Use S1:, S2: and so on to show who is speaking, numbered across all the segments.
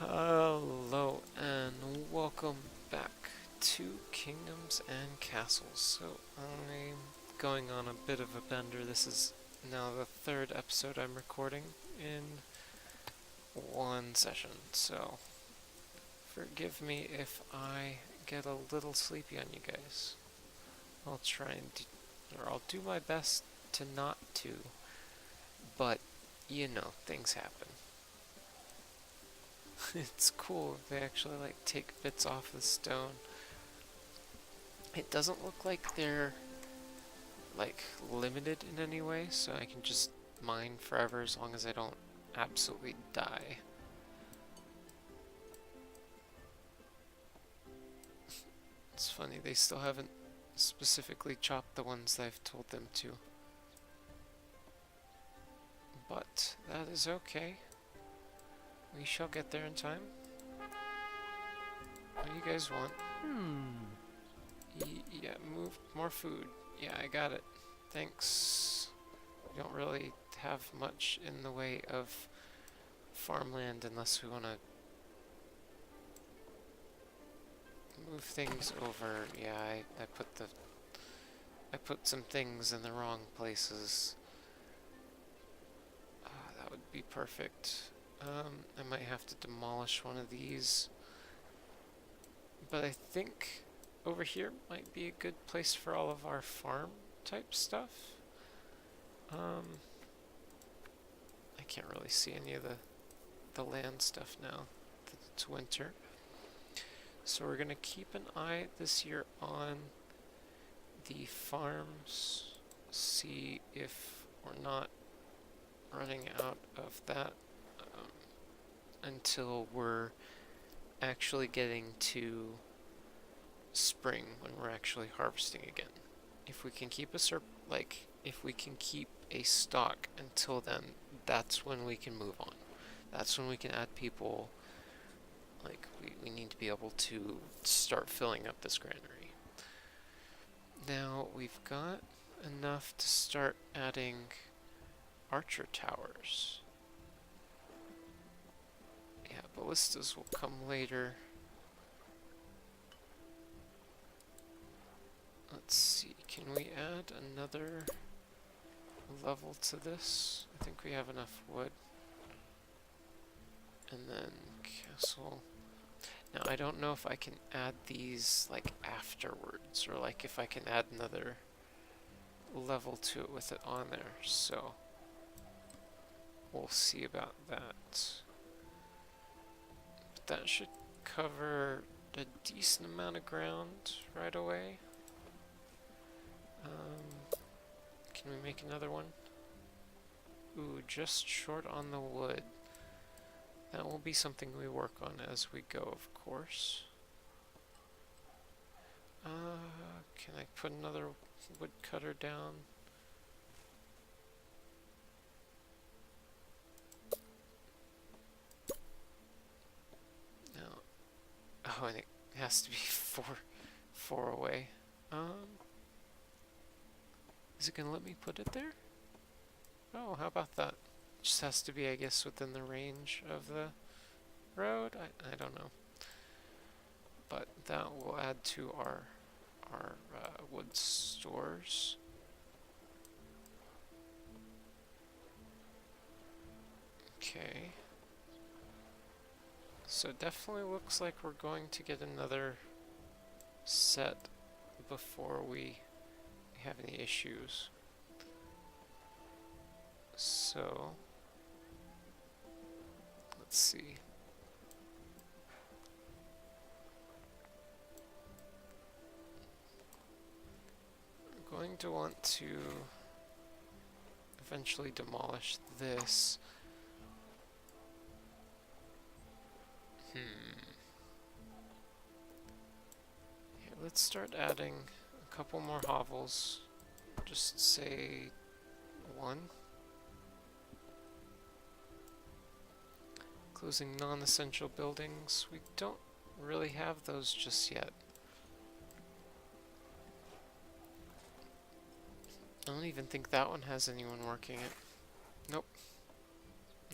S1: Hello and welcome back to Kingdoms and Castles. So I'm going on a bit of a bender. This is now the third episode I'm recording in one session, so forgive me if I get a little sleepy on you guys. I'll try and I'll do my best to not to, but you know, things happen. It's cool. They actually take bits off the stone. It doesn't look like they're limited in any way, so I can just mine forever as long as I don't absolutely die. It's funny, they still haven't specifically chopped the ones that I've told them to. But that is okay. We shall get there in time. What do you guys want? Yeah, move more food. Yeah, I got it. Thanks. We don't really have much in the way of farmland unless we want to move things over. Yeah, I put some things in the wrong places. That would be perfect. I might have to demolish one of these. But I think over here might be a good place for all of our farm type stuff. I can't really see any of the land stuff now that it's winter. So we're gonna keep an eye this year on the farms, see if we're not running out of that until we're actually getting to spring when we're actually harvesting again. If we can keep if we can keep a stock until then, that's when we can move on. That's when we can add people. We need to be able to start filling up this granary. Now we've got enough to start adding archer towers. Yeah, ballistas will come later. Let's see, can we add another level to this? I think we have enough wood. And then castle. Now I don't know if I can add these afterwards, or if I can add another level to it with it on there, so we'll see about that. But that should cover a decent amount of ground right away. Can we make another one? Ooh, just short on the wood. That will be something we work on as we go, of course. Can I put another woodcutter down? No. Oh, and it has to be four away. Is it gonna let me put it there? Oh, how about that? Just has to be, I guess, within the range of the road. I don't know, but that will add to our wood stores. Okay, so it definitely looks like we're going to get another set before we have any issues. So let's see. I'm going to want to eventually demolish this. Here, let's start adding a couple more hovels. Just say one. Closing non-essential buildings. We don't really have those just yet. I don't even think that one has anyone working it. Nope.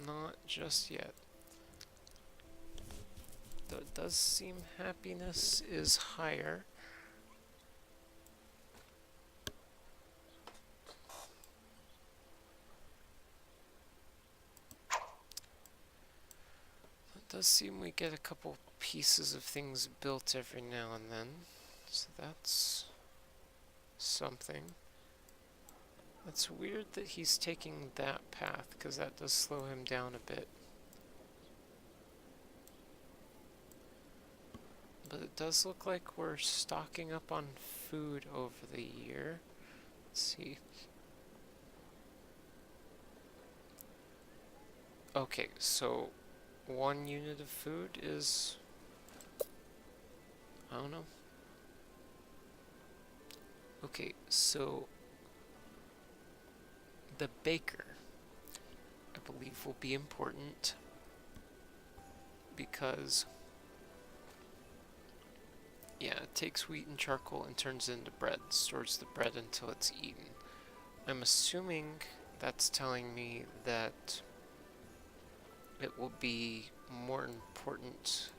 S1: Not just yet. Though it does seem happiness is higher. It does seem we get a couple pieces of things built every now and then. So that's something. It's weird that he's taking that path, because that does slow him down a bit. But it does look like we're stocking up on food over the year. Let's see. Okay, so 1 unit of food is, I don't know. Okay, so the baker, I believe, will be important because, yeah, it takes wheat and charcoal and turns it into bread, stores the bread until it's eaten. I'm assuming that's telling me that it will be more important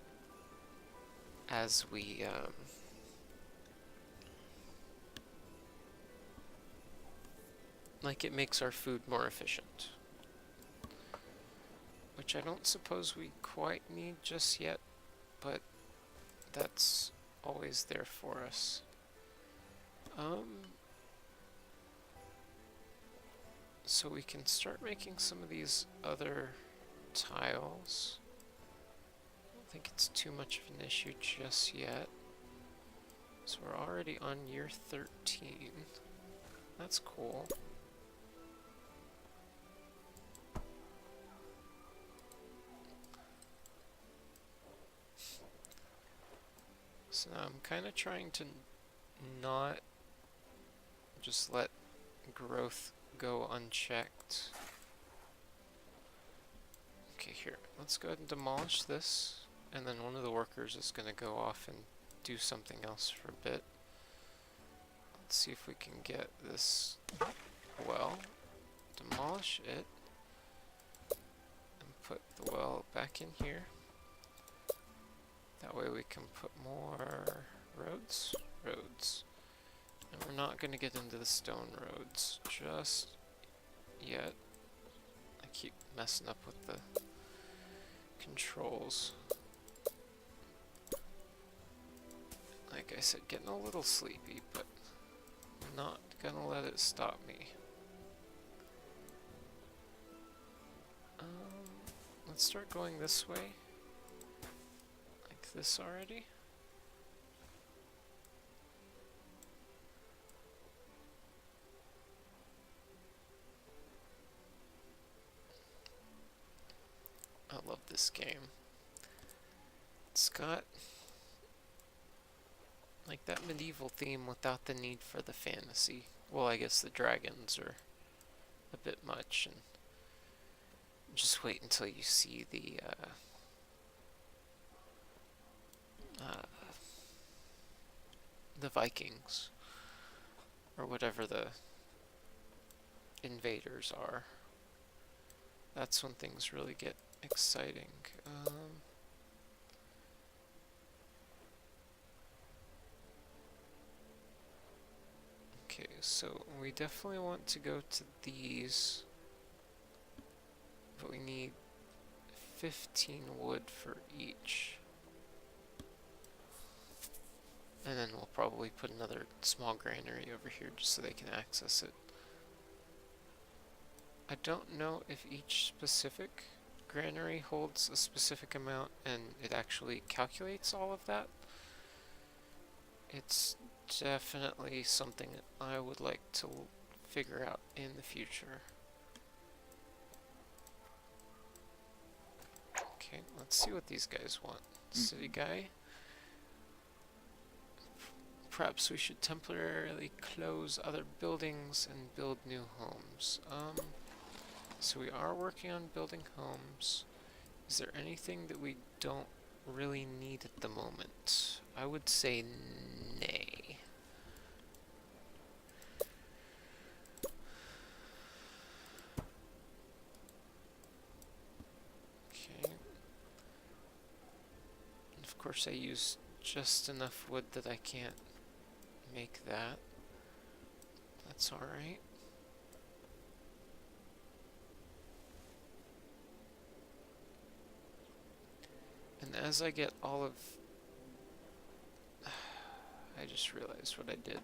S1: as we like it makes our food more efficient, which I don't suppose we quite need just yet, but that's always there for us. So we can start making some of these other tiles. I don't think it's too much of an issue just yet. So we're already on year 13. That's cool. So now I'm kind of trying to not just let growth go unchecked. Okay, here, let's go ahead and demolish this, and then one of the workers is going to go off and do something else for a bit. Let's see if we can get this well. Demolish it, and put the well back in here. That way we can put more roads. And we're not going to get into the stone roads just yet. I keep messing up with the controls. Like I said, getting a little sleepy, but not gonna let it stop me. Let's start going this way. Like this already. I love this game. It's got like that medieval theme without the need for the fantasy. Well, I guess the dragons are a bit much, and just wait until you see the Vikings, or whatever the invaders are. That's when things really get exciting. Okay, so we definitely want to go to these, but we need 15 wood for each. And then we'll probably put another small granary over here just so they can access it. I don't know if each specific granary holds a specific amount and it actually calculates all of that. It's definitely something that I would like to figure out in the future. Okay, let's see what these guys want. City guy. Perhaps we should temporarily close other buildings and build new homes. So we are working on building homes. Is there anything that we don't really need at the moment? I would say nay. Okay. course I use just enough wood that I can't make that. That's alright. And as I get all of... I just realized what I did.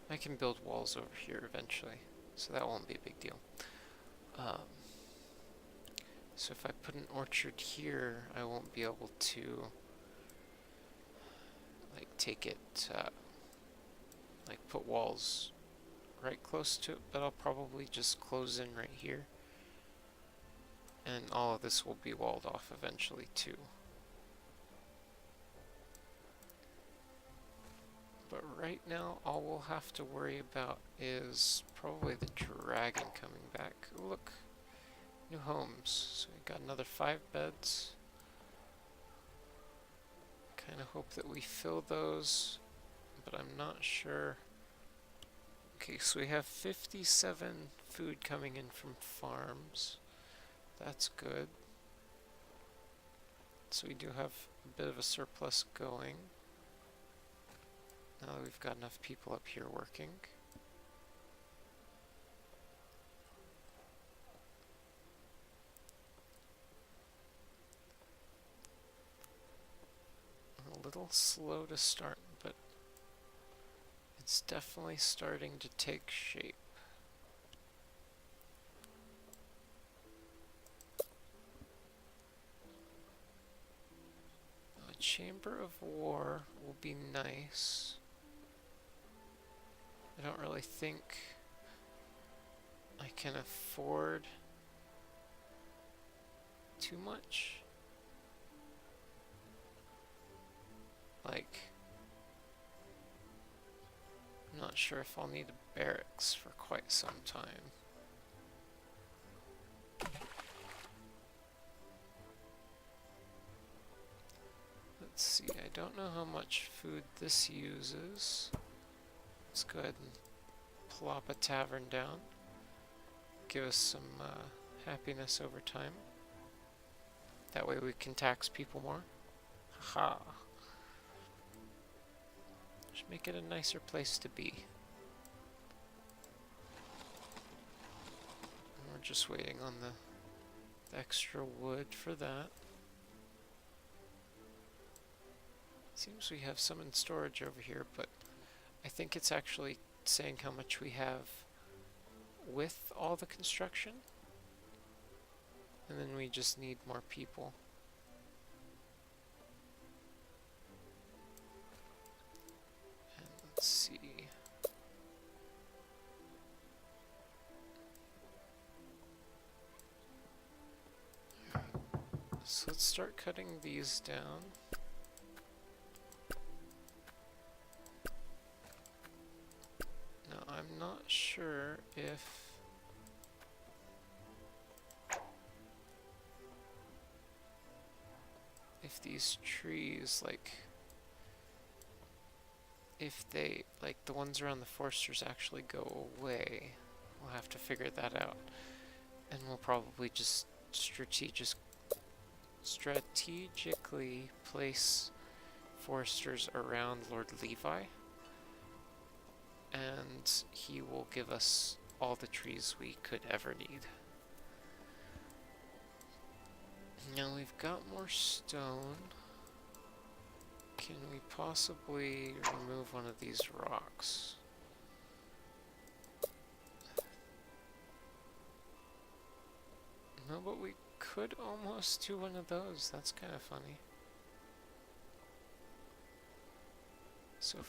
S1: I can build walls over here eventually, so that won't be a big deal. So if I put an orchard here, I won't be able to like take it, like put walls right close to it, but I'll probably just close in right here. And all of this will be walled off eventually too. But right now, all we'll have to worry about is probably the dragon coming back. Ooh, look, new homes. So we got another 5 beds. Kind of hope that we fill those, but I'm not sure. Okay, so we have 57 food coming in from farms. That's good. So we do have a bit of a surplus going. Now that we've got enough people up here working. A little slow to start, but it's definitely starting to take shape. A Chamber of War will be nice. I don't really think I can afford too much. Like, I'm not sure if I'll need a barracks for quite some time. Let's see, I don't know how much food this uses. Let's go ahead and plop a tavern down. Give us some happiness over time. That way we can tax people more. Haha. Just make it a nicer place to be. And we're just waiting on the extra wood for that. Seems we have some in storage over here, but I think it's actually saying how much we have with all the construction. And then we just need more people. And let's see. Alright. So let's start cutting these down. Now I'm not sure if these trees, like, if they, like, the ones around the foresters actually go away. We'll have to figure that out. And we'll probably just strategically place foresters around Lord Levi. And he will give us all the trees we could ever need. Now we've got more stone. Can we possibly remove one of these rocks? No, but we could almost do one of those. That's kind of funny. So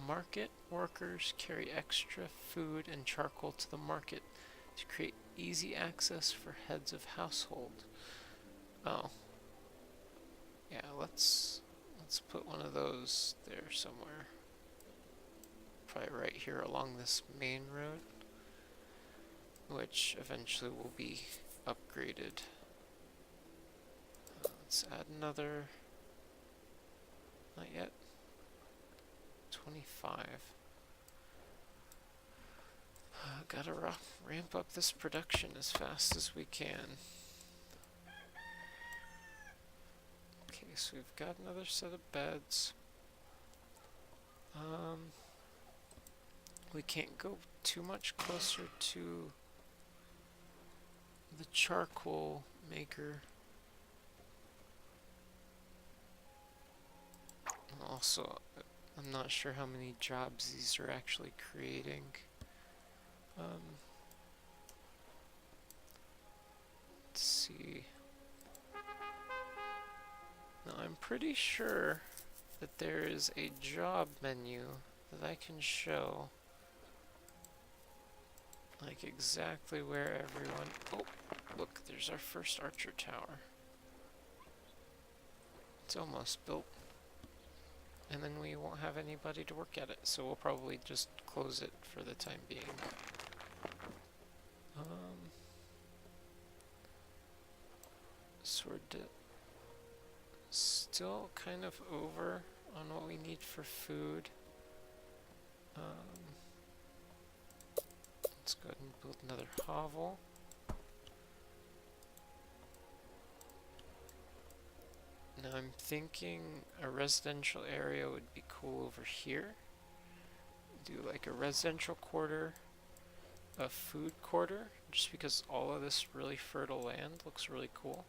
S1: market workers carry extra food and charcoal to the market to create easy access for heads of household. Oh. Yeah, let's put one of those there somewhere. Probably right here along this main road, which eventually will be upgraded. Let's add another. Not yet. 25. Gotta ramp up this production as fast as we can. Okay, so we've got another set of beds. We can't go too much closer to the charcoal maker. Also, I'm not sure how many jobs these are actually creating. Let's see. Now, I'm pretty sure that there is a job menu that I can show. Like exactly where everyone... Oh, look, there's our first archer tower. It's almost built. And then we won't have anybody to work at it, so we'll probably just close it for the time being. So we're still kind of over on what we need for food. Let's go ahead and build another hovel. Now I'm thinking a residential area would be cool over here. Do like a residential quarter, a food quarter, just because all of this really fertile land looks really cool.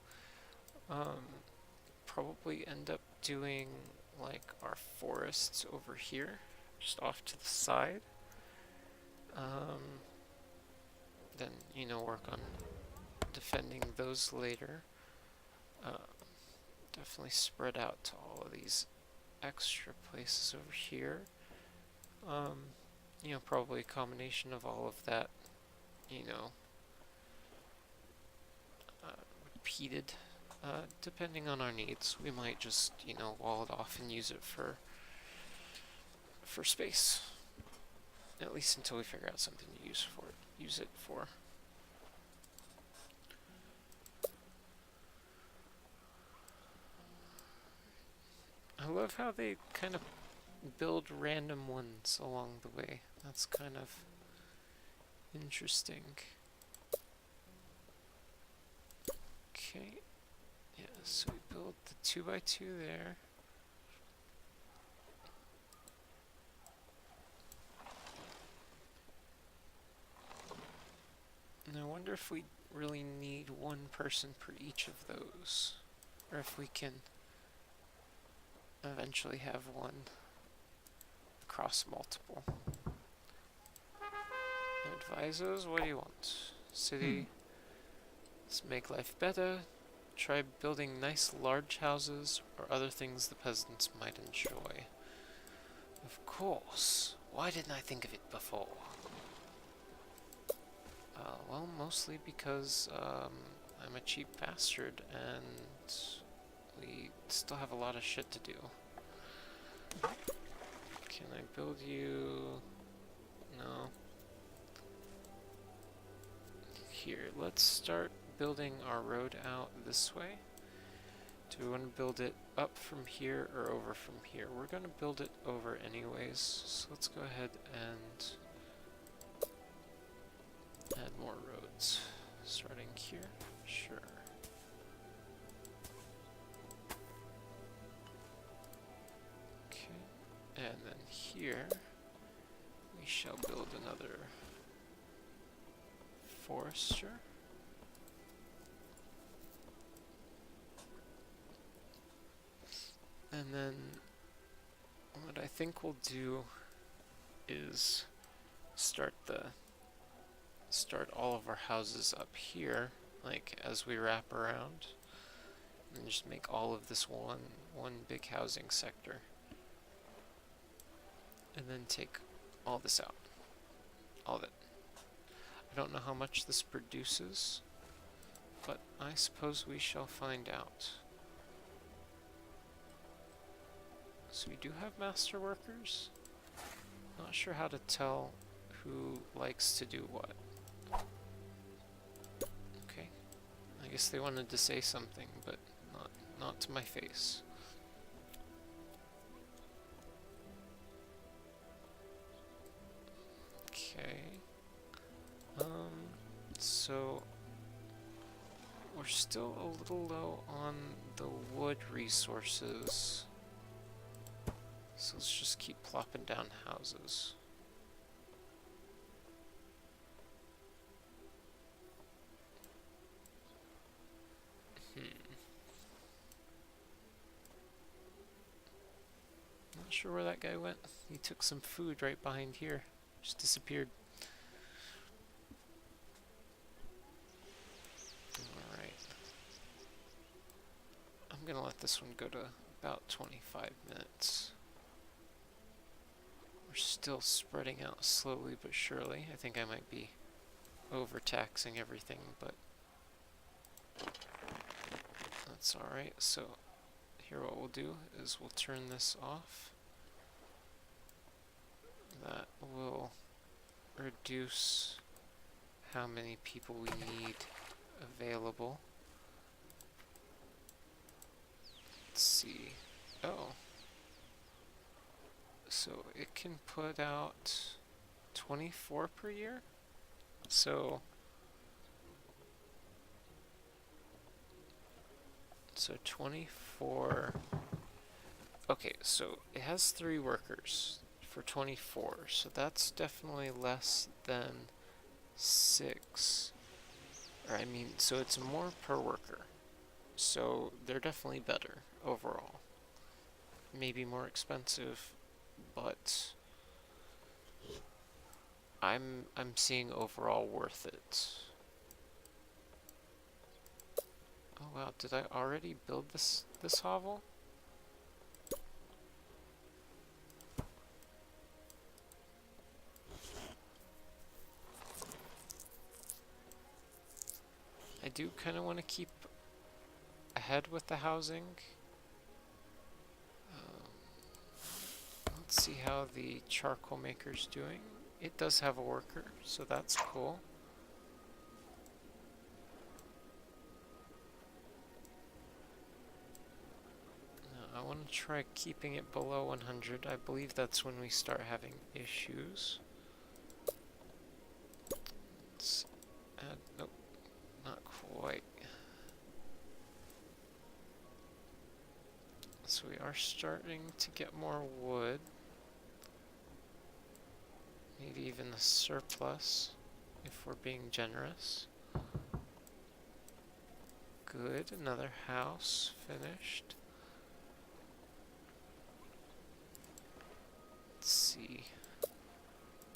S1: Probably end up doing like our forests over here, just off to the side. Then, you know, work on defending those later. Definitely spread out to all of these extra places over here. You know, probably a combination of all of that, you know, repeated. Depending on our needs, we might just, you know, wall it off and use it for space. At least until we figure out something to use it for. I love how they kind of build random ones along the way. That's kind of interesting. Okay. Yeah, so we build the 2x2 there. And I wonder if we really need one person per each of those, or if we can eventually have one across multiple. Advisors, what do you want? City, let's make life better. Try building nice large houses or other things the peasants might enjoy. Of course. Why didn't I think of it before? Well, mostly because I'm a cheap bastard and we still have a lot of shit to do. Can I build you? No. Here, let's start building our road out this way. Do we want to build it up from here or over from here? We're going to build it over anyways, so let's go ahead and add more roads. Starting here? Sure. Okay, and then here we shall build another forester. And then what I think we'll do is start all of our houses up here, like as we wrap around, and just make all of this one big housing sector. And then take all this out. All of it. I don't know how much this produces, but I suppose we shall find out. So we do have master workers. Not sure how to tell who likes to do what. Okay. I guess they wanted to say something, but not to my face. Okay. So we're still a little low on the wood resources. So let's just keep plopping down houses. Not sure where that guy went. He took some food right behind here. Just disappeared. Alright. I'm gonna let this one go to about 25 minutes. We're still spreading out slowly but surely. I think I might be overtaxing everything, but that's alright. So here what we'll do is we'll turn this off. That will reduce how many people we need available. Let's see. Oh. So it can put out 24 per year? So 24. Okay, so it has 3 workers for 24, so that's definitely less than 6. Or I mean, so it's more per worker. So they're definitely better overall. Maybe more expensive, but I'm seeing overall worth it. Oh wow, did I already build this hovel? I do kind of want to keep ahead with the housing. Let's see how the charcoal maker's doing. It does have a worker, so that's cool. I want to try keeping it below 100. I believe that's when we start having issues. Let's add, nope, not quite. So we are starting to get more wood. Maybe even a surplus, if we're being generous. Good, another house finished. Let's see.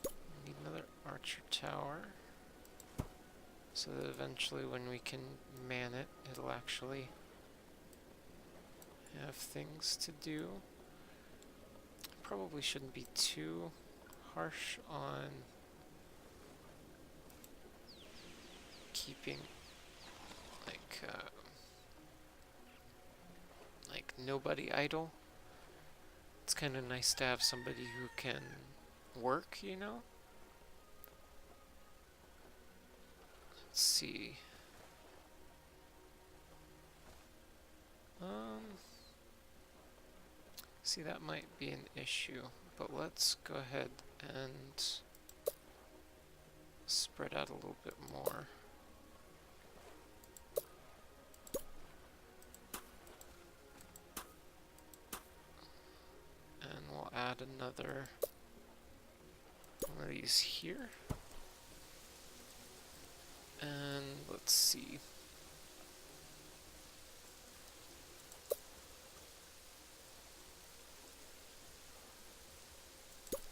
S1: We need another archer tower. So that eventually when we can man it, it'll actually have things to do. Probably shouldn't be too harsh on keeping like nobody idle. It's kind of nice to have somebody who can work, you know? Let's see. See, that might be an issue, but let's go ahead and spread out a little bit more. And we'll add another one of these here. And let's see.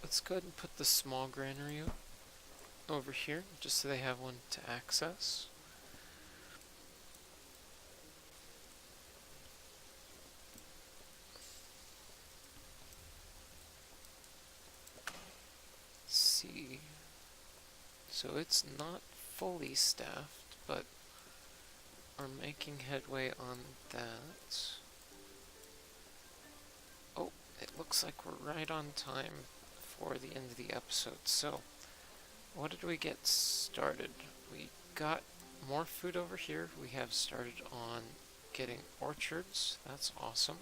S1: Let's go ahead and put the small granary over here, just so they have one to access. Let's see. So it's not fully staffed, but we're making headway on that. Oh, it looks like we're right on time for the end of the episode. So, what did we get started? We got more food over here. We have started on getting orchards. That's awesome.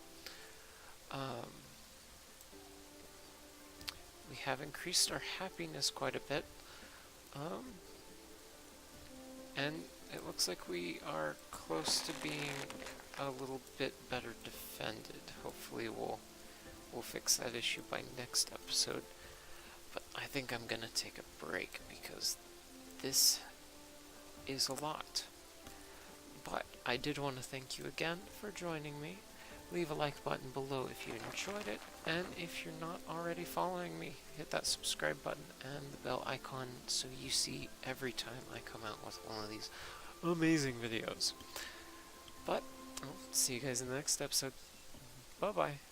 S1: We have increased our happiness quite a bit. And it looks like we are close to being a little bit better defended. Hopefully we'll fix that issue by next episode. But I think I'm gonna take a break because this is a lot. But I did want to thank you again for joining me. Leave a like button below if you enjoyed it, and if you're not already following me, hit that subscribe button and the bell icon so you see every time I come out with one of these amazing videos. But I'll see you guys in the next episode. Bye bye.